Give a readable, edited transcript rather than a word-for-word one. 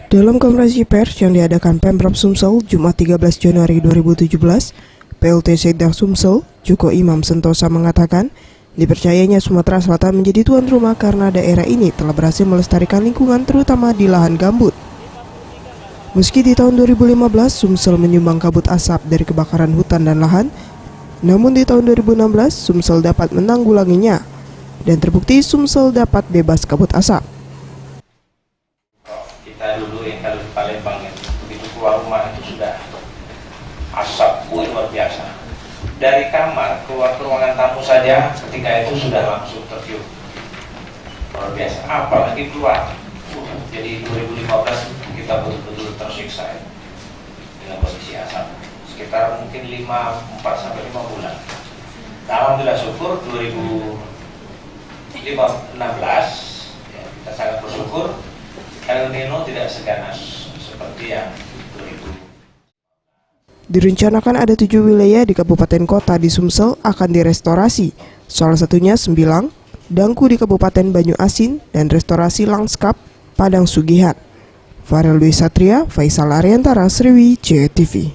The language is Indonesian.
Dalam konferensi pers yang diadakan Pemprov Sumsel Jumat 13 Januari 2017, PLT Sekda Sumsel, Joko Imam Sentosa mengatakan, dipercayanya Sumatera Selatan menjadi tuan rumah karena daerah ini telah berhasil melestarikan lingkungan terutama di lahan gambut. Meski di tahun 2015 Sumsel menyumbang kabut asap dari kebakaran hutan dan lahan, namun di tahun 2016 Sumsel dapat menanggulanginya dan terbukti Sumsel dapat bebas kabut asap. Kita dulu yang kalau di Palembang begitu keluar rumah itu sudah asap luar biasa. Dari kamar keluar ke ruangan tamu saja ketika itu sudah langsung tercium luar biasa. Apalagi keluar. Jadi 2015 kita betul-betul tersiksa ya, dengan kondisi asap. Sekitar mungkin 4 sampai 5 bulan. Nah, alhamdulillah syukur 2016 ya, kita sangat bersyukur El Nino tidak seganas seperti yang 2000. Direncanakan ada 7 wilayah di kabupaten kota di Sumsel akan direstorasi, salah satunya Sembilang, Dangku di Kabupaten Banyuasin, dan restorasi Langskap, Padang Sugihan. Farel Dwi Satria, Faisal Ariantara, Sriwijaya TV.